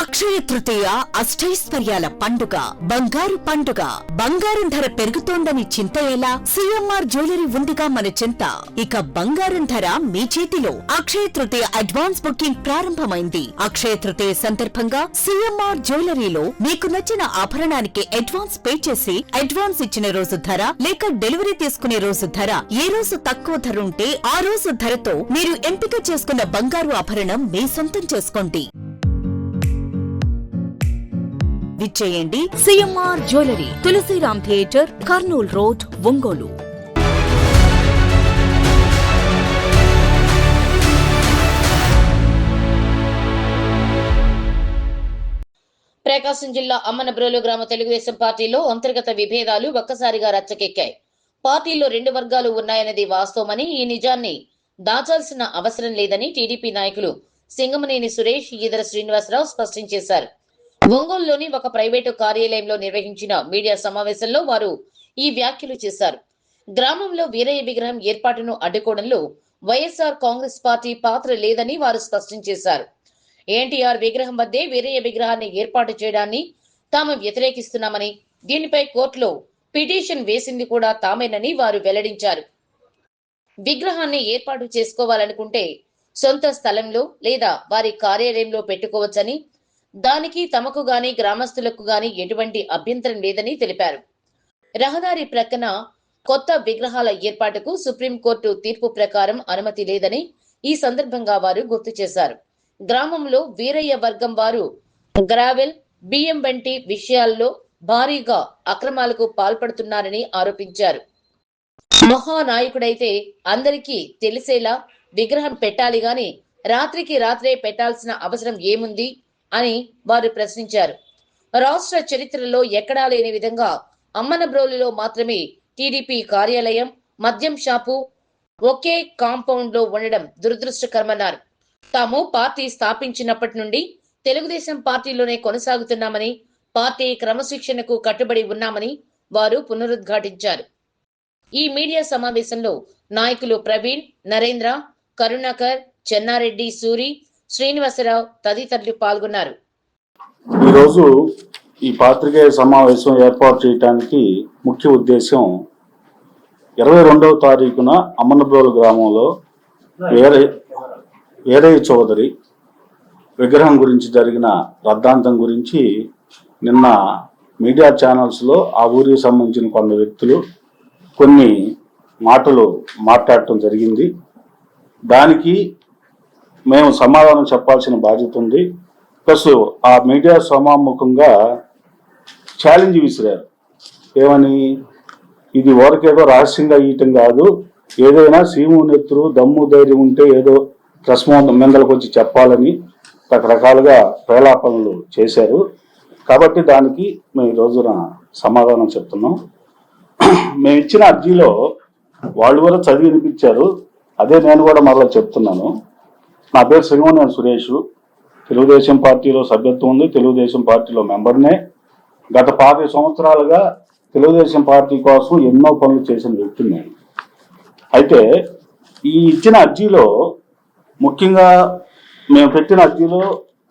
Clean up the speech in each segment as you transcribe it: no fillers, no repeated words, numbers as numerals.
అక్షయ తృతీయ అష్టైశ్వర్యాల పండుగ, బంగారు పండుగ. బంగారం ధర పెరుగుతోందని చింత ఎలా? సిఎంఆర్ జ్యువెలరీ ఉందిగా మన చింత. ఇక బంగారం ధర మీ చేతిలో. అక్షయ తృతీయ అడ్వాన్స్ బుకింగ్ ప్రారంభమైంది. అక్షయ తృతీయ సందర్భంగా సిఎంఆర్ జ్యువెలరీలో మీకు నచ్చిన ఆభరణానికి అడ్వాన్స్ పే చేసి, అడ్వాన్స్ ఇచ్చిన రోజు ధర లేక డెలివరీ తీసుకునే రోజు ధర, ఏ రోజు తక్కువ ధర ఉంటే ఆ రోజు ధరతో మీరు ఎంపిక చేసుకున్న బంగారు ఆభరణం మీ సొంతం చేసుకోండి. విచ్చేయండి CMR jewellery, Tulasiram theatre, Kurnool road, Ongole. Prakasam జిల్లా అమ్మనబ్రోలు గ్రామ తెలుగుదేశం పార్టీలో అంతర్గత విభేదాలు ఒక్కసారిగా రచ్చకెక్కాయి. పార్టీలో రెండు వర్గాలు ఉన్నాయన్నది వాస్తవమని, ఈ నిజాన్ని దాచాల్సిన అవసరం లేదని టీడీపీ నాయకులు సింగమనేని సురేష్, ఈదర శ్రీనివాసరావు స్పష్టం చేశారు. ఒంగోలులోని ఒక ప్రైవేటు కార్యాలయంలో నిర్వహించిన మీడియా సమావేశంలో వారు ఈ వ్యాఖ్యలు చేశారు. గ్రామంలో వీరయ్య విగ్రహం ఏర్పాటును అడ్డుకోవడంలో వైఎస్ఆర్ కాంగ్రెస్ పార్టీ పాత్ర లేదని వారు స్పష్టం చేశారు. ఎన్టీఆర్ విగ్రహం వద్దే వీరయ్య విగ్రహాన్ని ఏర్పాటు చేయడాన్ని తాము వ్యతిరేకిస్తున్నామని, దీనిపై కోర్టులో పిటిషన్ వేసింది కూడా తామేనని వారు వెల్లడించారు. విగ్రహాన్ని ఏర్పాటు చేసుకోవాలనుకుంటే సొంత స్థలంలో లేదా వారి కార్యాలయంలో పెట్టుకోవచ్చని, దానికి తమకు గాని గ్రామస్తులకు గాని ఎటువంటి అభ్యంతరం లేదని తెలిపారు. రహదారి ప్రక్కన కొత్త విగ్రహాల ఏర్పాటుకు సుప్రీంకోర్టు తీర్పు ప్రకారం అనుమతి లేదని ఈ సందర్భంగా వారు గుర్తు చేశారు. గ్రామంలో వీరయ్య వర్గం వారు గ్రావెల్, బియ్యం వంటి విషయాల్లో భారీగా అక్రమాలకు పాల్పడుతున్నారని ఆరోపించారు. మహానాయకుడైతే అందరికీ తెలిసేలా విగ్రహం పెట్టాలి గాని రాత్రికి రాత్రే పెట్టాల్సిన అవసరం ఏముంది అని వారు ప్రశ్నించారు. రాష్ట్ర చరిత్రలో ఎక్కడా లేని విధంగా అమ్మనబ్రోలులో మాత్రమే టీడీపీ కార్యాలయం, మద్యం షాపు ఒకే కాంపౌండ్ లో ఉండడం దురదృష్టకరమన్నారు. తాము పార్టీ స్థాపించినప్పటి నుండి తెలుగుదేశం పార్టీలోనే కొనసాగుతున్నామని, పార్టీ క్రమశిక్షణకు కట్టుబడి ఉన్నామని వారు పునరుద్ఘాటించారు. ఈ మీడియా సమావేశంలో నాయకులు ప్రవీణ్, నరేంద్ర, కరుణాకర్, చెన్నారెడ్డి, సూరి, శ్రీనివాసరావు తదితరులు పాల్గొన్నారు. ఈరోజు ఈ పాత్రికేయ సమావేశం ఏర్పాటు చేయడానికి ముఖ్య ఉద్దేశం 22వ తారీఖున అమ్మనబ్రోలు గ్రామంలో వీరయ్య చౌదరి విగ్రహం గురించి జరిగిన రద్దాంతం గురించి నిన్న మీడియా ఛానల్స్లో ఆ ఊరికి సంబంధించిన కొంత వ్యక్తులు కొన్ని మాటలు మాట్లాడటం జరిగింది. దానికి మేము సమాధానం చెప్పాల్సిన బాధ్యత ఉంది. ప్లస్ ఆ మీడియా సమాముఖంగా ఛాలెంజ్ విసిరారు. ఏమని? ఇది ఊరకేదో రహస్యంగా ఇయటం కాదు, ఏదైనా సీము నెత్తురు దమ్ము ధైర్యం ఉంటే ఏదో ప్రెస్ మిందలకు వచ్చి చెప్పాలని రకరకాలుగా ప్రేలాపనలు చేశారు. కాబట్టి దానికి మేము ఈ రోజున సమాధానం చెప్తున్నాం. మేము ఇచ్చిన అర్జీలో వాళ్ళు కూడా చదివి వినిపించారు. అదే నేను కూడా మరలా చెప్తున్నాను. నా పేరు సింగమనేని సురేష్. తెలుగుదేశం పార్టీలో సభ్యత్వం ఉంది, తెలుగుదేశం పార్టీలో మెంబర్నే. గత 5 సంవత్సరాలుగా తెలుగుదేశం పార్టీ కోసం ఎన్నో పనులు చేసిన వ్యక్తిని నేను. అయితే ఈ ఇచ్చిన అర్జీలో ముఖ్యంగా మేము పెట్టిన అర్జీలో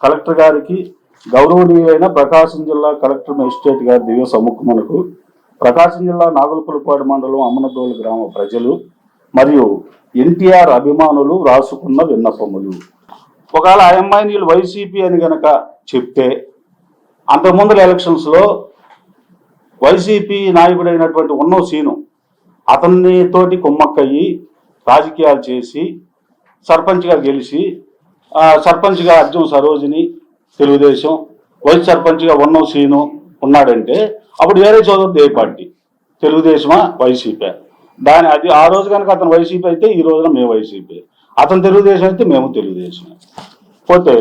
కలెక్టర్ గారికి, గౌరవనీయులైన ప్రకాశం జిల్లా కలెక్టర్ మెజిస్ట్రేట్ గారి దివ్య సముఖమునకు, ప్రకాశం జిల్లా నాగులపులపాడు మండలం అమ్మనబ్రోలు గ్రామ ప్రజలు మరియు ఎన్టీఆర్ అభిమానులు రాసుకున్న విన్నపములు. ఒకవేళ ఆ అమ్మాయిని వీళ్ళు వైసీపీ అని గనక చెప్తే, అంతకుముందల ఎలక్షన్స్లో వైసీపీ నాయకుడైనటువంటి ఉన్నో సీను అతన్ని తోటి కుమ్మక్కయ్యి రాజకీయాలు చేసి సర్పంచ్గా గెలిచి, సర్పంచ్గా అర్జున్ సరోజిని తెలుగుదేశం, వైస్ సర్పంచ్గా ఉన్నో సీను ఉన్నాడంటే అప్పుడు వేరే చోదరు ఏ పార్టీ, తెలుగుదేశమా వైసీపీ? అది ఆ రోజు కనుక అతను వైసీపీ అయితే ఈ రోజున మేము వైసీపీ, అతను తెలుగుదేశం అయితే మేము తెలుగుదేశం. పోతే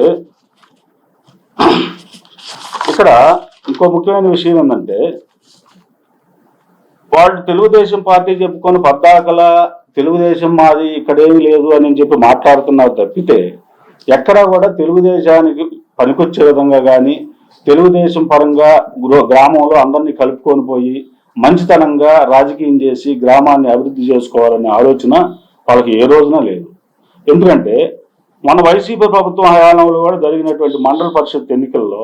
ఇక్కడ ఇంకో ముఖ్యమైన విషయం ఏంటంటే, వాళ్ళు తెలుగుదేశం పార్టీ చెప్పుకొని పద్దాకల తెలుగుదేశం మాది ఇక్కడేమీ లేదు అని చెప్పి మాట్లాడుతున్నారు తప్పితే, ఎక్కడా కూడా తెలుగుదేశానికి పనికొచ్చే విధంగా కానీ, తెలుగుదేశం పరంగా గ్రామంలో అందరినీ కలుపుకొని పోయి మంచితనంగా రాజకీయం చేసి గ్రామాన్ని అభివృద్ధి చేసుకోవాలనే ఆలోచన వాళ్ళకి ఏ రోజున లేదు. ఎందుకంటే మన వైసీపీ ప్రభుత్వం హయాంలో కూడా జరిగినటువంటి మండల పరిషత్ ఎన్నికల్లో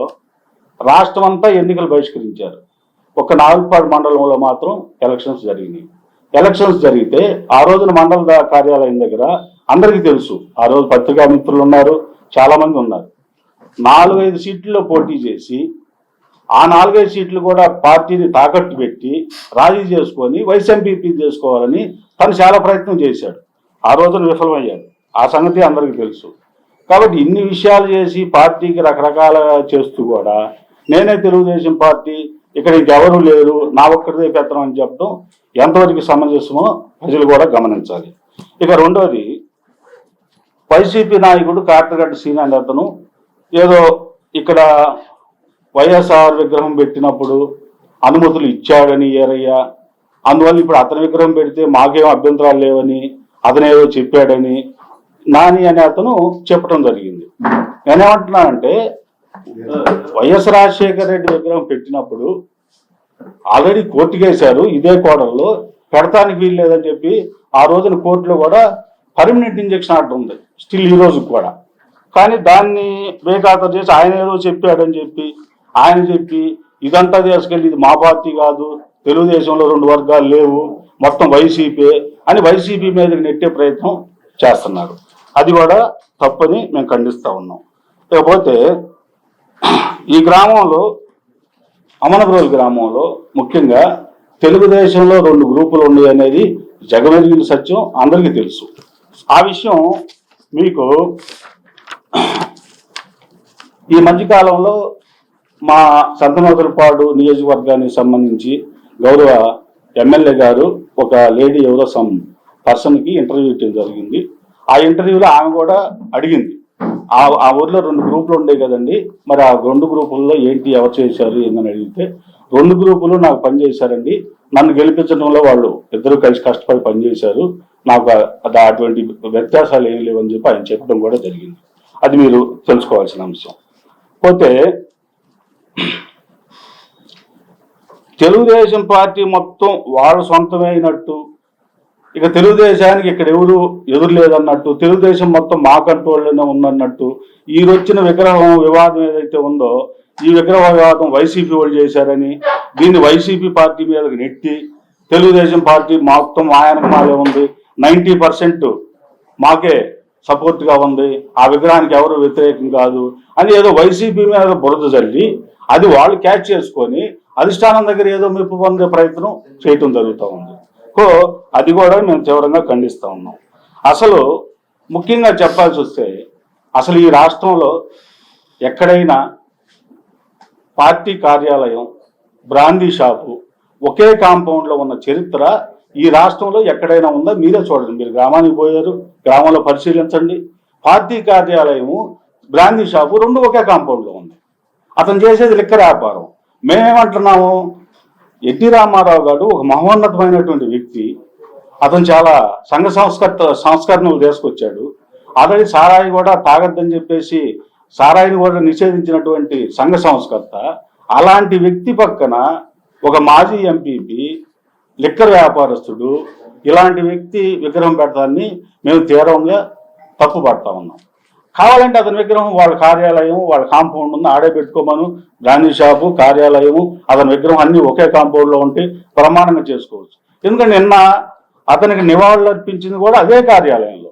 రాష్ట్రం అంతా ఎన్నికలు బహిష్కరించారు. ఒక నాగులపాడు మండలంలో మాత్రం ఎలక్షన్స్ జరిగినాయి. ఎలక్షన్స్ జరిగితే ఆ రోజున మండల కార్యాలయం దగ్గర అందరికీ తెలుసు, ఆ రోజు పత్రికా మిత్రులు ఉన్నారు, చాలా మంది ఉన్నారు. 4-5 సీట్లలో పోటీ చేసి ఆ 4-5 సీట్లు కూడా పార్టీని తాకట్టు పెట్టి రాజీ చేసుకొని వైస్ ఎంపీపీ చేసుకోవాలని తను చాలా ప్రయత్నం చేశాడు. ఆ రోజున విఫలమయ్యాడు. ఆ సంగతి అందరికీ తెలుసు. కాబట్టి ఇన్ని విషయాలు చేసి పార్టీకి రకరకాల చేస్తూ కూడా నేనే తెలుగుదేశం పార్టీ, ఇక్కడ ఇంకెవరూ లేరు, నా ఒక్కరిదే పెత్తనం అని చెప్పడం ఎంతవరకు సమంజసమో ప్రజలు కూడా గమనించాలి. ఇక రెండోది, వైసీపీ నాయకుడు కాట్రగడ్డ శ్రీనాథ్ అతను ఏదో ఇక్కడ వైఎస్ఆర్ విగ్రహం పెట్టినప్పుడు అనుమతులు ఇచ్చాడని ఏరయ్య, అందువల్ల ఇప్పుడు అతని విగ్రహం పెడితే మాకేం అభ్యంతరాలు లేవని అతనేదో చెప్పాడని నాని అనే అతను చెప్పడం జరిగింది. నేనేమంటున్నానంటే, వైఎస్ రాజశేఖర రెడ్డి విగ్రహం పెట్టినప్పుడు ఆల్రెడీ కోర్టుకు వేశారు, ఇదే కోడల్లో పెడతానికి వీలు లేదని చెప్పి ఆ రోజున కోర్టులో కూడా పర్మనెంట్ ఇంజక్షన్ ఆర్డర్ ఉంది స్టిల్ ఈ రోజుకి కూడా. కానీ దాన్ని బేఖాతరు చేసి ఆయన ఏదో చెప్పాడని చెప్పి ఇదంతా తీసుకెళ్ళి ఇది మా పార్టీ కాదు, తెలుగుదేశంలో 2 వర్గాలు లేవు, మొత్తం వైసీపీ అని వైసీపీ మీదకి నెట్టే ప్రయత్నం చేస్తున్నారు. అది కూడా తప్పని మేము ఖండిస్తూ ఉన్నాం. లేకపోతే ఈ గ్రామంలో, అమనబ్రోలు గ్రామంలో ముఖ్యంగా తెలుగుదేశంలో 2 గ్రూపులు ఉన్నాయి అనేది జగమెరిగిన సత్యం, అందరికీ తెలుసు. ఆ విషయం మీకు ఈ మధ్యకాలంలో మా సంతనోదలపాడు నియోజకవర్గానికి సంబంధించి గౌరవ ఎమ్మెల్యే గారు ఒక లేడీ ఎవరో సమ్ పర్సన్కి ఇంటర్వ్యూ ఇవ్వడం జరిగింది. ఆ ఇంటర్వ్యూలో ఆమె కూడా అడిగింది, ఆ ఊర్లో 2 గ్రూపులు ఉండే కదండి, మరి ఆ 2 గ్రూపుల్లో ఏంటి, ఎవరు చేశారు ఏందని అడిగితే 2 గ్రూపులు నాకు పనిచేశారండి, నన్ను గెలిపించడంలో వాళ్ళు ఇద్దరు కలిసి కష్టపడి పనిచేశారు, నాకు అటువంటి వ్యత్యాసాలు ఏం లేవని చెప్పి ఆయన చెప్పడం కూడా జరిగింది. అది మీరు తెలుసుకోవాల్సిన అంశం. పోతే తెలుగుదేశం పార్టీ మొత్తం వాళ్ళ సొంతమైనట్టు, ఇక తెలుగుదేశానికి ఇక్కడ ఎవరు ఎదురు లేదన్నట్టు, తెలుగుదేశం మొత్తం మా కంట్రోల్లోనే ఉందన్నట్టు, ఈ వచ్చిన విగ్రహం వివాదం ఏదైతే ఉందో ఈ విగ్రహ వివాదం వైసీపీ వాళ్ళు చేశారని దీన్ని వైసీపీ పార్టీ మీదకి నెట్టి తెలుగుదేశం పార్టీ మొత్తం ఆయనమాలే ఉంది, 90% మాకే సపోర్ట్గా ఉంది, ఆ విగ్రహానికి ఎవరు వ్యతిరేకం కాదు అని ఏదో వైసీపీ మీద బురద జల్లి అది వాళ్ళు క్యాచ్ చేసుకొని అధిష్టానం దగ్గర ఏదో మెప్పు పొందే ప్రయత్నం చేయటం జరుగుతూ ఉంది. సో అది కూడా మేము తీవ్రంగా ఖండిస్తూ ఉన్నాం. అసలు ముఖ్యంగా చెప్పాల్సి వస్తే, అసలు ఈ రాష్ట్రంలో ఎక్కడైనా పార్టీ కార్యాలయం, బ్రాందీ షాపు ఒకే కాంపౌండ్లో ఉన్న చరిత్ర ఈ రాష్ట్రంలో ఎక్కడైనా ఉందా? మీరే చూడండి. మీరు గ్రామానికి పోయారు, గ్రామంలో పరిశీలించండి. పార్టీ కార్యాలయము, బ్రాందీ షాపు 2 ఒకే కాంపౌండ్లో ఉంది. అతను చేసేది లిక్కర్ వ్యాపారం. మేమేమంటున్నాము, ఎన్టీ రామారావు గారు ఒక మహోన్నతమైనటువంటి వ్యక్తి, అతను చాలా సంఘ సంస్కరణలు తీసుకొచ్చాడు. ఆల్రెడీ సారాయి కూడా తాగద్దని చెప్పేసి సారాయిని కూడా నిషేధించినటువంటి సంఘ సంస్కర్త. అలాంటి వ్యక్తి పక్కన ఒక మాజీ ఎంపీపీ, లిక్కర్ వ్యాపారస్తుడు, ఇలాంటి వ్యక్తి విగ్రహం పెట్టడాన్ని మేము తీవ్రంగా తప్పుపడతా ఉన్నాం. కావాలంటే అతని విగ్రహం వాళ్ళ కార్యాలయం, వాళ్ళ కాంపౌండ్ ఉంది, ఆడే పెట్టుకోమను. బ్రాందీ షాపు, కార్యాలయము, అతని విగ్రహం అన్ని ఒకే కాంపౌండ్లో ఉంటే ప్రమాణంగా చేసుకోవచ్చు. ఎందుకంటే నిన్న అతనికి నివాళులు అర్పించింది కూడా అదే కార్యాలయంలో,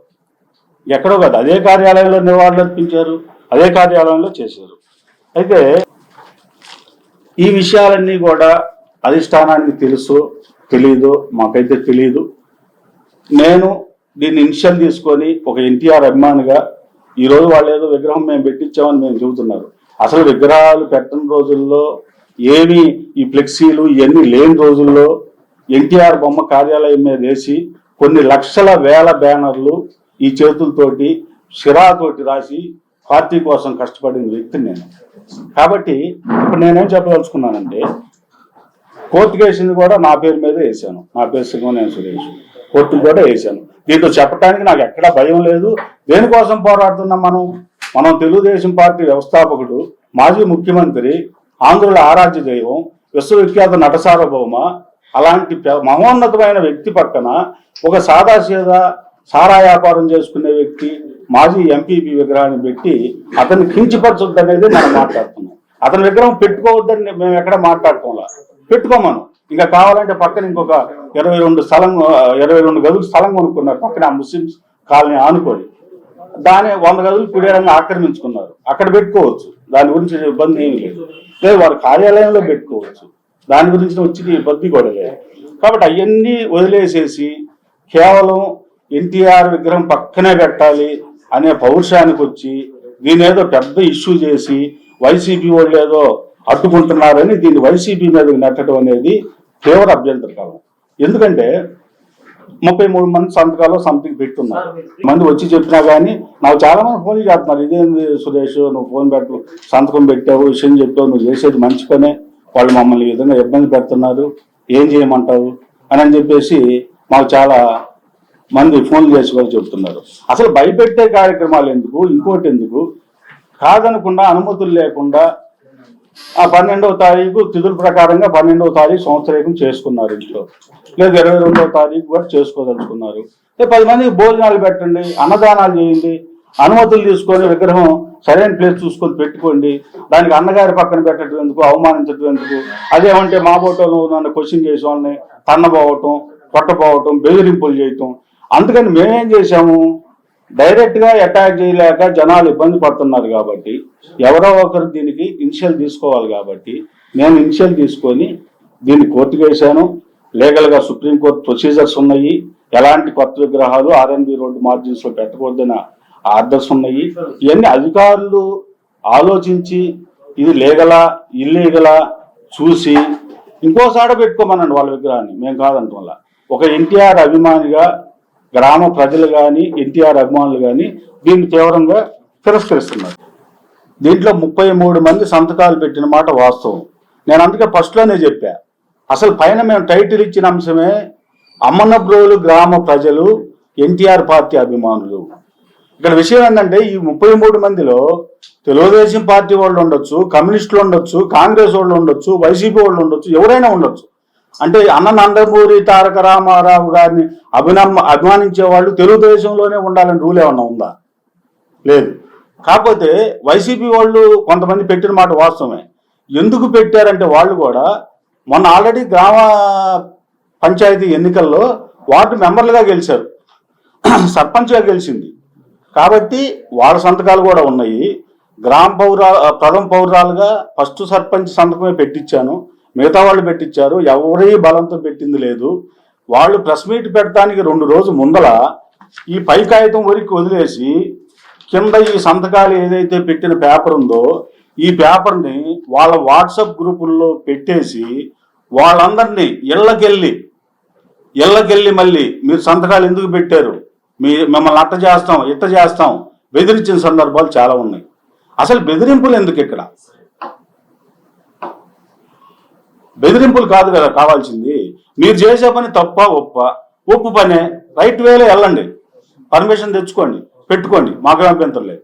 ఎక్కడో కాదు, అదే కార్యాలయంలో నివాళులు అర్పించారు, అదే కార్యాలయంలో చేశారు. అయితే ఈ విషయాలన్నీ కూడా అధిష్టానానికి తెలుసు తెలీదు, మాకైతే తెలీదు. నేను దీన్ని ఇనిషియల్ తీసుకొని ఒక ఎన్టీఆర్ అభిమానిగా ఈరోజు వాళ్ళు ఏదో విగ్రహం మేము పెట్టించామని మేము చెబుతున్నారు. అసలు విగ్రహాలు పెట్టని రోజుల్లో, ఏమి ఈ ఫ్లెక్సీలు ఇవన్నీ లేని రోజుల్లో ఎన్టీఆర్ బొమ్మ కార్యాలయం మీద వేసి కొన్ని లక్షల వేల బ్యానర్లు ఈ చేతులతోటి సిరాతోటి రాసి పార్టీ కోసం కష్టపడిన వ్యక్తిని నేను. కాబట్టి ఇప్పుడు నేనేం చెప్పదలుచుకున్నానంటే, కోర్టుకు వేసింది కూడా నా పేరు మీద వేసాను, నా పేరు సింగమనేని సురేష్, కోర్టుకు కూడా వేసాను. దీంట్లో చెప్పడానికి నాకు ఎక్కడా భయం లేదు. దేనికోసం పోరాడుతున్నాం మనం తెలుగుదేశం పార్టీ వ్యవస్థాపకుడు, మాజీ ముఖ్యమంత్రి, ఆంధ్రుల ఆరాధ్య దైవం, విశ్వవిఖ్యాత నట సార్వభౌమ, అలాంటి మహోన్నతమైన వ్యక్తి పక్కన ఒక సాదాసీదా సారా వ్యాపారం చేసుకునే వ్యక్తి, మాజీ ఎంపీపీ విగ్రహాన్ని పెట్టి అతన్ని కించపరచొద్దు అనేది మనం మాట్లాడుతున్నాం. అతని విగ్రహం పెట్టుకోవద్దని మేము ఎక్కడ మాట్లాడుకోవాలా, పెట్టుకోమను. ఇంకా కావాలంటే పక్కన ఇంకొక 22 గదులు స్థలం కొనుక్కున్నారు పక్కన ఆ ముస్లిమ్స్ కాలనీ ఆనుకొని. దాని 100 గదులు కుడేరంగా ఆక్రమించుకున్నారు, అక్కడ పెట్టుకోవచ్చు. దాని గురించి ఇబ్బంది ఏమి లేదు. లేదు వారి కార్యాలయంలో పెట్టుకోవచ్చు, దాని గురించి వచ్చి ఇబ్బంది కూడా లేదు. కాబట్టి అవన్నీ వదిలేసేసి కేవలం ఎన్టీఆర్ విగ్రహం పక్కనే పెట్టాలి అనే పౌరుషానికి వచ్చి దీని ఏదో పెద్ద ఇష్యూ చేసి వైసీపీ వాళ్ళు ఏదో అడ్డుకుంటున్నారని దీన్ని వైసీపీ మీద నెట్టడం అనేది తీవ్ర అభ్యంతరకరం. ఎందుకంటే 33 మంది సంతకాలు సంథింగ్ పెట్టున్నారు. మంది వచ్చి చెప్పినా కానీ నాకు చాలా మంది ఫోన్లు చేస్తున్నారు, ఇదేంది సురేష్ నువ్వు ఫోన్ పెట్టు, సంతకం పెట్టావు, విషయం చెప్పావు, నువ్వు చేసేది మంచి పనే, వాళ్ళు మమ్మల్ని ఈ విధంగా ఇబ్బంది పెడుతున్నారు, ఏం చేయమంటావు అని చెప్పేసి మాకు చాలా మంది ఫోన్లు చేసి వాళ్ళు చెప్తున్నారు. అసలు భయపెట్టే కార్యక్రమాలు ఎందుకు, ఇంకోటి ఎందుకు, కాదనకుండా అనుమతులు లేకుండా ఆ 12వ తారీఖు తిథుల ప్రకారంగా 12వ తారీఖు సంవత్సరం చేసుకున్నారు ఇంట్లో, లేదు 22వ తారీఖు కూడా చేసుకోదలుచుకున్నారు. 10 మందికి భోజనాలు పెట్టండి, అన్నదానాలు చేయండి, అనుమతులు తీసుకొని విగ్రహం సరైన ప్లేస్ చూసుకొని పెట్టుకోండి. దానికి అన్నగారి పక్కన పెట్టడం ఎందుకు, అవమానించడం ఎందుకు? అదేమంటే మా బోటోలో నన్ను క్వశ్చన్ చేసే వాళ్ళని తన్నబోవటం, కొట్టబోవటం, బెదిరింపులు చేయటం. అందుకని మేమేం చేశాము, డైరెక్ట్ గా అటాక్ చేయలేక జనాలు ఇబ్బంది పడుతున్నారు కాబట్టి ఎవరో ఒకరు దీనికి ఇనిషియల్ తీసుకోవాలి కాబట్టి నేను ఇనిషియల్ తీసుకొని దీన్ని కోర్టుకు వేశాను. లీగల్ గా సుప్రీంకోర్టు ప్రొసీజర్స్ ఉన్నాయి, ఎలాంటి కొత్త విగ్రహాలు ఆర్ఎన్బి రోడ్డు మార్జిన్స్ లో పెట్టకూడదని ఆర్డర్స్ ఉన్నాయి. ఇవన్నీ అధికారులు ఆలోచించి ఇది లీగలా ఇల్లీగలా చూసి ఇంకోసారి పెట్టుకోమనండి వాళ్ళ విగ్రహాన్ని, మేము కాదంట వల్ల. ఒక ఎన్టీఆర్ అభిమానిగా గ్రామ ప్రజలు కానీ ఎన్టీఆర్ అభిమానులు కానీ దీన్ని తీవ్రంగా తిరస్కరిస్తున్నారు. దీంట్లో 33 మంది సంతకాలు పెట్టిన మాట వాస్తవం. నేను అందుకే ఫస్ట్లోనే చెప్పా, అసలు పైన మేము టైటిల్ ఇచ్చిన అంశమే అమ్మనబ్రోలు గ్రామ ప్రజలు ఎన్టీఆర్ పార్టీ అభిమానులు. ఇక్కడ విషయం ఏంటంటే ఈ 33 మందిలో తెలుగుదేశం పార్టీ వాళ్ళు ఉండొచ్చు, కమ్యూనిస్టులు ఉండొచ్చు, కాంగ్రెస్ వాళ్ళు ఉండొచ్చు, వైసీపీ వాళ్ళు ఉండొచ్చు, ఎవరైనా ఉండొచ్చు. అంటే అన్న నందమూరి తారక రామారావు గారిని అభిమానించే వాళ్ళు తెలుగుదేశంలోనే ఉండాలని రూల్ ఏమన్నా ఉందా? లేదు. కాకపోతే వైసీపీ వాళ్ళు కొంతమంది పెట్టిన మాట వాస్తవమే. ఎందుకు పెట్టారంటే వాళ్ళు కూడా మొన్న ఆల్రెడీ గ్రామ పంచాయతీ ఎన్నికల్లో వార్డు మెంబర్లుగా గెలిచారు, సర్పంచ్గా గెలిచింది కాబట్టి వాళ్ళ సంతకాలు కూడా ఉన్నాయి. ప్రథమ పౌరాలుగా ఫస్ట్ సర్పంచ్ సంతకమే పెట్టించాను, మిగతా వాళ్ళు పెట్టించారు, ఎవరి బలంతో పెట్టింది లేదు. వాళ్ళు ప్రెస్ మీట్ పెట్టడానికి 2 రోజుల ముందల ఈ పై కాగితం వరకు వదిలేసి కింద ఈ సంతకాలు ఏదైతే పెట్టిన పేపర్ ఉందో ఈ పేపర్ని వాళ్ళ వాట్సాప్ గ్రూపుల్లో పెట్టేసి వాళ్ళందరినీ ఇళ్ళకెళ్ళి మళ్ళీ మీరు సంతకాలు ఎందుకు పెట్టారు, మిమ్మల్ని ఇట్ట చేస్తాం బెదిరించిన సందర్భాలు చాలా ఉన్నాయి. అసలు బెదిరింపులు ఎందుకు? ఇక్కడ బెదిరింపులు కాదు కదా కావాల్సింది. మీరు చేసే పని తప్ప ఒప్పు పనే, రైట్ వేలో వెళ్ళండి, పర్మిషన్ తెచ్చుకోండి, పెట్టుకోండి, మాకు అభ్యంతరం లేదు.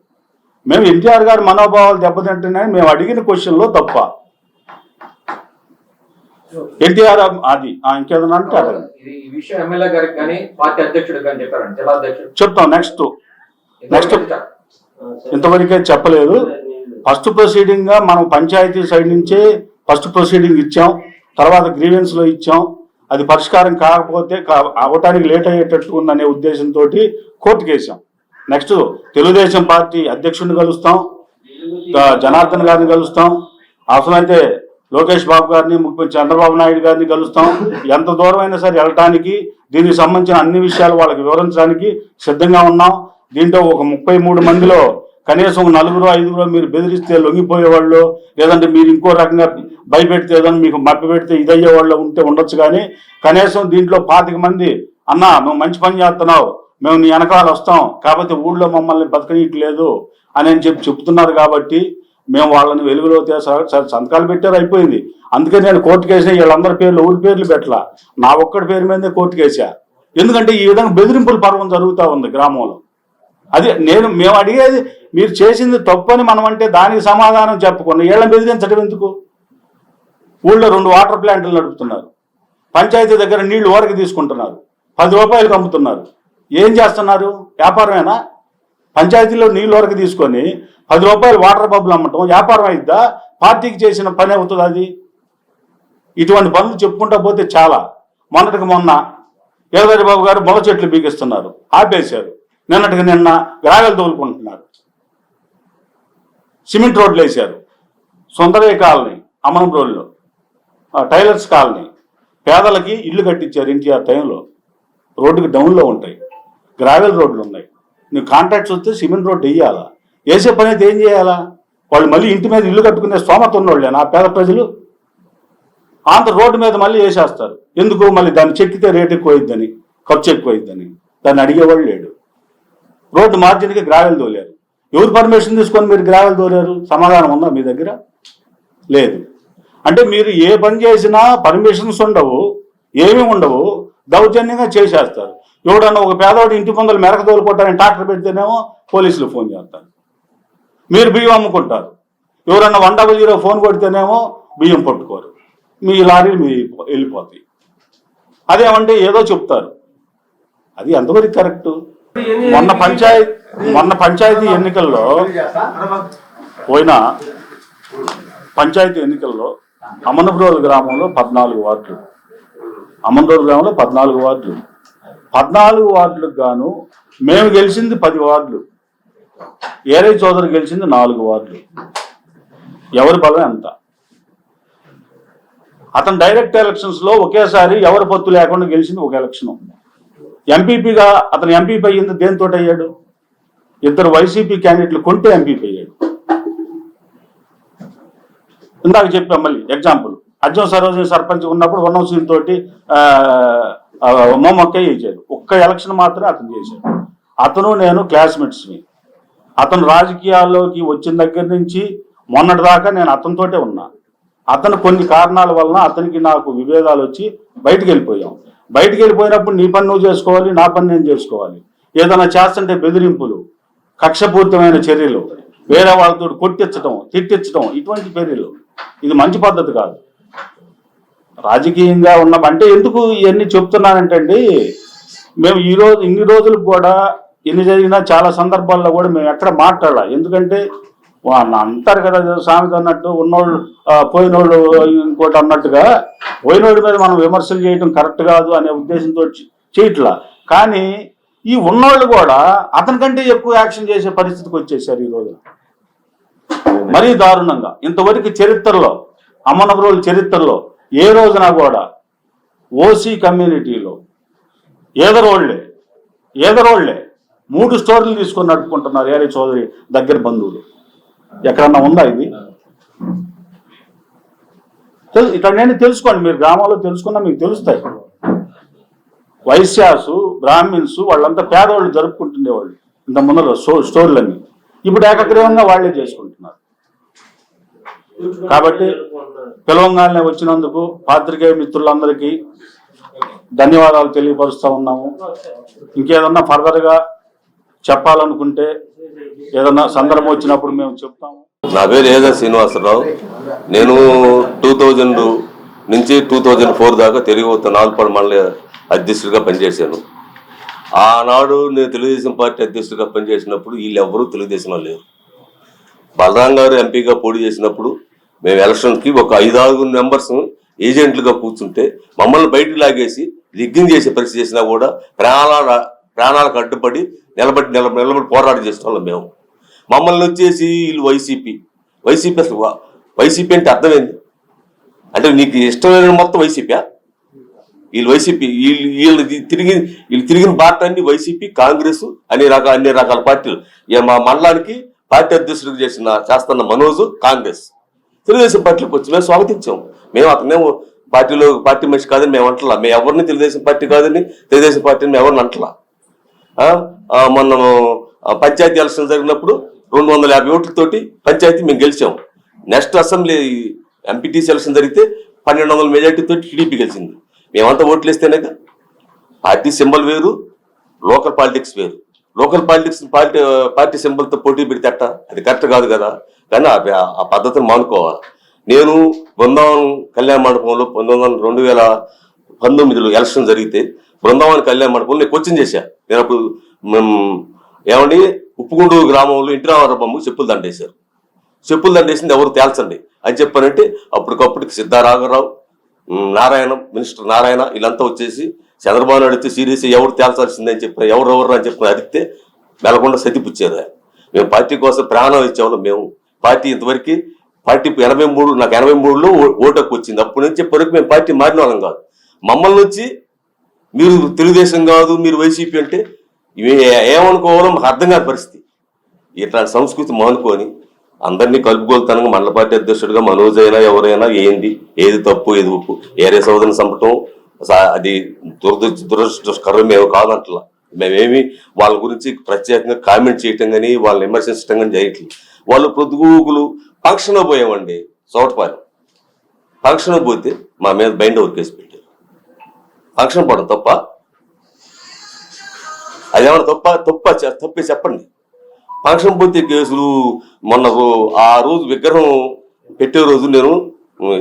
మేము ఎన్టీఆర్ గారి మనోభావాలు దెబ్బతింటున్నాయని మేము అడిగిన క్వశ్చన్లో తప్ప ఎన్టీఆర్ అది ఇంకేదన్నా అంటే అడగండి. చెప్తాం. నెక్స్ట్ ఇంతవరకే చెప్పలేదు. ఫస్ట్ ప్రొసీడింగ్ గా మనం పంచాయతీ సైడ్ నుంచే ఫస్ట్ ప్రొసీడింగ్ ఇచ్చాం, తర్వాత గ్రీవెన్స్ లో ఇచ్చాం. అది పరిష్కారం కాకపోతే అవటానికి లేట్ అయ్యేటట్టు ఉందనే ఉద్దేశంతో కోర్టుకు వేసాం. నెక్స్ట్ తెలుగుదేశం పార్టీ అధ్యక్షుడిని కలుస్తాం, జనార్దన్ గారిని కలుస్తాం, అవసరమైతే లోకేష్ బాబు గారిని, ముఖ్యమంత్రి చంద్రబాబు నాయుడు గారిని కలుస్తాం. ఎంత దూరం అయినా సరే వెళ్ళటానికి, దీనికి సంబంధించిన అన్ని విషయాలు వాళ్ళకి వివరించడానికి సిద్ధంగా ఉన్నాం. దీంట్లో ఒక 33 మందిలో కనీసం 4-5 మీరు బెదిరిస్తే లొంగిపోయేవాళ్ళు, లేదంటే మీరు ఇంకో రకంగా భయపెడితే ఏదన్నా మీకు మభ్య పెడితే ఇదయ్యేవాళ్ళు ఉండొచ్చు. కానీ కనీసం దీంట్లో 25 మంది అన్నా నువ్వు మంచి పని చేస్తున్నావు, మేము నీ వెనకాల వస్తాం, కాకపోతే ఊళ్ళో మమ్మల్ని బతకనీయట్లేదు అని చెప్తున్నారు. కాబట్టి మేము వాళ్ళని వెలుగులో సంతకాలు పెట్టారు, అయిపోయింది. అందుకే నేను కోర్టుకు వేసా. వీళ్ళందరి పేర్లు ఊరి పేర్లు పెట్టలా, నా ఒక్కడి పేరు మీదే కోర్టుకు వేసా. ఎందుకంటే ఈ విధంగా బెదిరింపుల పర్వం జరుగుతూ ఉంది గ్రామంలో. అది మేము అడిగేది, మీరు చేసింది తప్పని మనం అంటే దానికి సమాధానం చెప్పకుండా వీళ్ళని బెదిరించడం ఎందుకు? ఊళ్ళో 2 వాటర్ ప్లాంట్లు నడుపుతున్నారు, పంచాయతీ దగ్గర నీళ్లు ఊరకి తీసుకుంటున్నారు, 10 రూపాయలకు అమ్ముతున్నారు. ఏం చేస్తున్నారు? వ్యాపారమేనా? పంచాయతీలో నీళ్ళు వరకు తీసుకొని 10 రూపాయలు వాటర్ బబ్బులు అమ్మటం వ్యాపారం అయిద్దా? పార్టీకి చేసిన పని అవుతుంది అది? ఇటువంటి పనులు చెప్పుకుంటా పోతే చాలా. మొన్నటికి మొన్న ఏదరి బాబు గారు మొల చెట్లు బీగిస్తున్నారు, ఆపేశారు. నిన్నటికి నిన్న గ్రావెల్ తోలుకుంటున్నారు. సిమెంట్ రోడ్లు వేశారు. సుందరయ్య కాలనీ, అమనబ్రోల్లో టైలర్స్ కాలనీ, పేదలకి ఇల్లు కట్టించారు ఎన్టీఆర్ టైంలో. రోడ్డుకి డౌన్లో ఉంటాయి, గ్రావెల్ రోడ్లు ఉన్నాయి. నువ్వు కాంట్రాక్ట్స్ వస్తే సిమెంట్ రోడ్డు వేయాలా? వేసే పని అయితే ఏం చేయాలా? వాళ్ళు మళ్ళీ ఇంటి మీద ఇల్లు కట్టుకునే స్తోమత ఉన్నోళ్ళే నా పేద ప్రజలు. ఆంధ్ర రోడ్డు మీద మళ్ళీ వేసేస్తారు. ఎందుకు? మళ్ళీ దాన్ని చెక్కితే రేట్ ఎక్కువైద్దని, ఖర్చు ఎక్కువైద్దని. దాన్ని అడిగేవాళ్ళు లేడు. రోడ్డు మార్జిన్కి గ్రావెల్ తోలారు. ఎవరు పర్మిషన్ తీసుకొని మీరు గ్రావెల్ తోలారు? సమాధానం ఉందా మీ దగ్గర? లేదు. అంటే మీరు ఏ పని చేసినా పర్మిషన్స్ ఉండవు, ఏమీ ఉండవు, దౌర్జన్యంగా చేసేస్తారు. ఎవడన్నా ఒక పేదవాడు ఇంటి ముందర మెరక తోలుకోవటానికి ట్రాక్టర్ పెడితేనేమో పోలీసులు ఫోన్ చేస్తారు. మీరు బియ్యం అమ్ముకుంటారు. ఎవరన్నా 100 ఫోన్ కొడితేనేమో బియ్యం పట్టుకోరు. మీ లారీలు మీ వెళ్ళిపోతాయి. అదేమంటే ఏదో చెప్తారు. అది ఎంతవరకు కరెక్టు? మొన్న పంచాయతీ ఎన్నికల్లో అమనబ్రోలు గ్రామంలో 14 వార్డులు. అమనబ్రోలు గ్రామంలో 14 వార్డులు. 14 వార్డులకు గాను మేము గెలిచింది 10 వార్డులు. ఏరై చౌదరి గెలిచింది 4 వార్డులు. ఎవరి బలం ఎంత? అతను డైరెక్ట్ ఎలక్షన్స్ లో ఒకేసారి ఎవరి పొత్తు లేకుండా గెలిచింది ఒక ఎలక్షన్. ఎంపీపీగా అతను ఎంపీపీ అయ్యింది దేనితో అయ్యాడు? 2 వైసీపీ క్యాండిడేట్లు కొంటే ఎంపీపీ అయ్యాడు. ఇందాక చెప్పాం మళ్ళీ ఎగ్జాంపుల్. అర్జున్ సరోజిని సర్పంచ్ ఉన్నప్పుడు ఉన్నసీన్ తోటి మొమ్మక్కయ్య ఇచ్చాడు. ఒక్క ఎలక్షన్ మాత్రమే అతను చేశాడు. అతను నేను క్లాస్మేట్స్ని. అతను రాజకీయాల్లోకి వచ్చిన దగ్గర నుంచి మొన్నటి దాకా నేను అతనితోటే ఉన్నా. అతను కొన్ని కారణాల వలన అతనికి నాకు విభేదాలు వచ్చి బయటికి వెళ్ళిపోయాం. బయటికి వెళ్ళిపోయినప్పుడు నీ పని నువ్వు చేసుకోవాలి, నా పని నేను చేసుకోవాలి. ఏదైనా చేస్తుంటే బెదిరింపులు, కక్షపూరితమైన చర్యలు, వేరే వాళ్ళతో కొట్టించడం, తిట్టించడం, ఇటువంటి చర్యలు ఇది మంచి పద్ధతి కాదు. రాజకీయంగా అంటే ఎందుకు ఇవన్నీ చెప్తున్నానంటే అండి, మేము ఇన్ని రోజులకు కూడా ఎన్ని జరిగినా చాలా సందర్భాల్లో కూడా మేము ఎక్కడ మాట్లాడాలి. ఎందుకంటే అంటారు కదా సామెత అన్నట్టు, ఉన్నోళ్ళు పోయినోళ్ళు ఇంకోటి అన్నట్టుగా, పోయినోడి మీద మనం విమర్శలు చేయడం కరెక్ట్ కాదు అనే ఉద్దేశంతో చేయట్లా. కానీ ఈ ఉన్నోళ్ళు కూడా అతనికంటే ఎక్కువ యాక్షన్ చేసే పరిస్థితికి వచ్చేసారు ఈ రోజు. మరీ దారుణంగా. ఇంతవరకు చరిత్రలో, అమనబ్రోలు చరిత్రలో ఏ రోజున కూడా ఓసీ కమ్యూనిటీలో ఏదరోళ్లే 3 స్టోర్లు తీసుకొని నడుపుకుంటున్నారు ఏరే చౌదరి దగ్గర బంధువులు. ఎక్కడన్నా ఉందా ఇది? ఇక్కడ నేను తెలుసుకోండి, మీరు గ్రామాల్లో తెలుసుకున్నా మీకు తెలుస్తాయి. వైశ్యాసు, బ్రాహ్మిన్స్ వాళ్ళంతా పేదవాళ్ళు జరుపుకుంటుండేవాళ్ళు ఇంత ముందర స్టోర్లన్నీ. ఇప్పుడు ఏకగ్రీవంగా వాళ్లే చేసుకుంటున్నారు. కాబట్టి పిలవంగానే వచ్చినందుకు పాత్రికేయ మిత్రులందరికీ ధన్యవాదాలు తెలియపరుస్తూ ఉన్నాము. ఇంకేదన్నా ఫర్దర్గా చెప్పాలనుకుంటే ఏదన్నా సందర్భం వచ్చినప్పుడు మేము చెప్తాము. నా పేరు ఏదా శ్రీనివాసరావు. నేను 2000 నుంచి 2004 దాకా తెలుగు నాలుపాడు మండల అధ్యక్షుడిగా పనిచేశాను. ఆనాడు నేను తెలుగుదేశం పార్టీ అధ్యక్షుడిగా పనిచేసినప్పుడు వీళ్ళెవ్వరూ తెలుగుదేశంలో లేరు. బలరాం గారు ఎంపీగా పోటీ చేసినప్పుడు మేము ఎలక్షన్కి ఒక 5-6 మెంబర్స్ ఏజెంట్లుగా కూర్చుంటే మమ్మల్ని బయటకు లాగేసి రిగ్గింగ్ చేసే పరిస్థితి చేసినా కూడా ప్రాణాలకు అడ్డుపడి నిలబడి పోరాటం చేసిన మేము. మమ్మల్ని వచ్చేసి వీళ్ళు వైసీపీ అసలు వైసీపీ అంటే అర్థమైంది అంటే నీకు ఇష్టమైన మొత్తం వైసీపీ. వీళ్ళు వైసీపీ వీళ్ళు తిరిగిన పార్టీ అన్ని వైసీపీ, కాంగ్రెస్ అన్ని రకాల పార్టీలు. మా మండలానికి పార్టీ అధ్యక్షుడికి చేస్తున్న మనోజ్ కాంగ్రెస్. తెలుగుదేశం పార్టీకి వచ్చి మేము స్వాగతించాము. మేము అతనేమో పార్టీ మనిషి కాదని మేము అంటలా. మేము ఎవరిని తెలుగుదేశం పార్టీ కాదని తెలుగుదేశం పార్టీని మేము ఎవరిని అంటలా. మొన్న పంచాయతీ ఎలక్షన్ జరిగినప్పుడు 250 ఓట్లతోటి పంచాయతీ మేము గెలిచాము. నెక్స్ట్ అసెంబ్లీ ఎంపీటీసీ ఎలక్షన్ జరిగితే 1200 మెజార్టీతో టీడీపీ గెలిచింది. మేమంతా ఓట్లు వేస్తేనే పార్టీ సింబల్ వేరు, లోకల్ పాలిటిక్స్ వేరు. లోకల్ పాలిటిక్స్ పార్టీ సింబల్తో పోటీ పెడితే అట్ట అది కరెక్ట్ కాదు కదా. కానీ ఆ పద్ధతిని మానుకోవాలి. నేను బృందావన్ కళ్యాణ మండపంలో 2019లో ఎలక్షన్ జరిగితే బృందావన్ కళ్యాణ మండపంలో నేను కోచింగ్ చేశా. నేను అప్పుడు ఏమండి ఉప్పుగుండూరు గ్రామంలో ఇంటి రామారావు బొమ్మకు చెప్పులు దండేశారు. చెప్పులు దండేసింది ఎవరు తేల్చండి అని చెప్పానంటే అప్పటికప్పుడు సిద్ధారాఘవరావు, నారాయణ, మినిస్టర్ నారాయణ వీళ్ళంతా వచ్చేసి చంద్రబాబు నాయుడు వచ్చి సీరియస్ ఎవరు తేల్చాల్సిందని చెప్పిన ఎవరెవరు అని చెప్పిన అడిగితే వెళ్లకుండా సతిపుచ్చారు. మేము పార్టీ కోసం ప్రాణం ఇచ్చేవాళ్ళం. మేము పార్టీ ఇంతవరకు పార్టీ 83 నాకు 83లో ఓటకు వచ్చింది. అప్పటి నుంచి ఇప్పటివరకు మేము పార్టీ మారిన వాళ్ళం కాదు. మమ్మల్ని వచ్చి మీరు తెలుగుదేశం కాదు మీరు వైసీపీ అంటే ఏమనుకోవాలో మాకు అర్థం కాని పరిస్థితి. ఇట్లాంటి సంస్కృతి మానుకొని అందరినీ కలుపుకోలుతానంగా మండల పార్టీ అధ్యక్షుడిగా మనోజ్ అయినా ఎవరైనా ఏది తప్పు ఏది ఉప్పు ఏరే సోదరుని చంపటం అది దురదృష్టకరం మేము కాదంటలా. మేమేమి వాళ్ళ గురించి ప్రత్యేకంగా కామెంట్ చేయటం కానీ వాళ్ళని విమర్శించడం కానీ చేయట్లేదు. వాళ్ళు పొద్దుగూగులు ఫంక్షన్ పోయామండి. చోటపాలెం ఫంక్షన్ పోతే మా మీద బైండ్ ఓవర్ కేసు పెట్టారు. ఫంక్షన్ పోవడం తప్ప అదేమన్నా తప్పే చెప్పండి. ఫంక్షన్ పోతే కేసులు మొన్న ఆ రోజు విగ్రహం పెట్టే రోజు నేను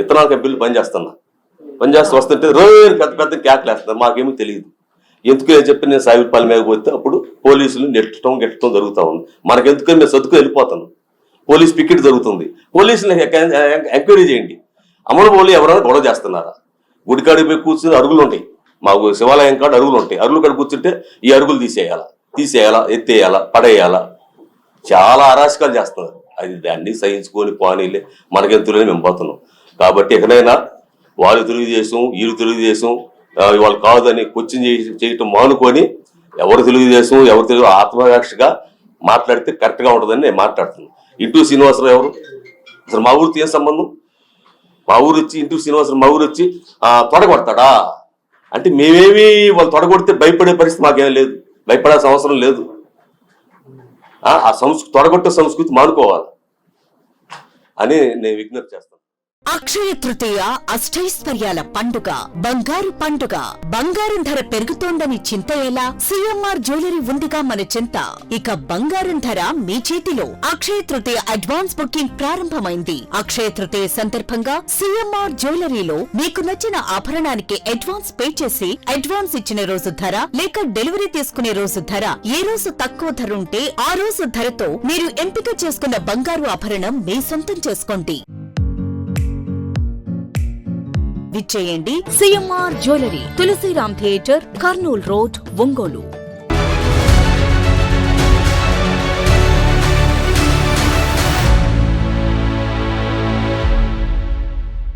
ఇతనాల కంపెనీలు పనిచేస్తూ వస్తుంటే రోజు పెద్ద పెద్ద క్యాక్లు వేస్తున్నారు. మాకేమీ తెలియదు ఎందుకు అని చెప్పి నేను సాయిపల్లి మీద పోతే అప్పుడు పోలీసులు నెట్టడం జరుగుతూ ఉంది. మనకెందుకని మేము సర్దుకు వెళ్ళిపోతాను. పోలీస్ పికెట్ జరుగుతుంది. పోలీసులు ఎంక్వైరీ చేయండి. అమలు పోలీ ఎవరైనా గొడవ చేస్తున్నారా? గుడికాడికి పోయి కూర్చుని అరుగులు ఉంటాయి. మాకు శివాలయం కాడ అరుగులు ఉంటాయి. అరుగులు కాడ కూర్చుంటే ఈ అరుగులు తీసేయాలా ఎత్తేయాలా పడేయాలా చాలా అరాచకాలు చేస్తున్నారు. అది దాన్ని సహించుకొని పోనీలే మనకెంతులేని మేము పోతున్నాం. కాబట్టి ఎక్కడైనా వాళ్ళు తెలుగుదేశం వీళ్ళు తెలుగుదేశం వాళ్ళు కాదని క్వశ్చన్ చేయటం మానుకొని ఎవరు తెలుగుదేశం ఎవరు తెలుగు ఆత్మరక్షగా మాట్లాడితే కరెక్ట్గా ఉంటుందని నేను మాట్లాడుతున్నాను. ఇంటూ శ్రీనివాసరావు ఎవరు? అసలు మా ఊరితో ఏం సంబంధం? మా ఊరు వచ్చి ఇంటూ శ్రీనివాసరావు మా ఊరు వచ్చి తొడగొడతాడా అంటే మేమేమి వాళ్ళు తొడగొడితే భయపడే పరిస్థితి మాకేం లేదు. భయపడాల్సిన అవసరం లేదు. ఆ తొడగొట్టే సంస్కృతి మానుకోవాలి అని నేను విజ్ఞప్తి చేస్తాను. అక్షయ తృతీయ అష్టైశ్వర్యాల పండుగ, బంగారు పండుగ. బంగారం ధర పెరుగుతోందని చింత ఎలా? సిఎంఆర్ జ్యువెలరీ ఉందిగా మన చింత. ఇక బంగారం ధర మీ చేతిలో. అక్షయ తృతీయ అడ్వాన్స్ బుకింగ్ ప్రారంభమైంది. అక్షయ తృతీయ సందర్భంగా సిఎంఆర్ జ్యువెలరీలో మీకు నచ్చిన ఆభరణానికి అడ్వాన్స్ పే చేసి అడ్వాన్స్ ఇచ్చిన రోజు ధర లేక డెలివరీ తీసుకునే రోజు ధర ఏ రోజు తక్కువ ధర ఉంటే ఆ రోజు ధరతో మీరు ఎంపిక చేసుకున్న బంగారు ఆభరణం మీ సొంతం చేసుకోండి. విచ్చేయండి CMR jewellery, Tulasiram theatre, Kurnool road, Ongole.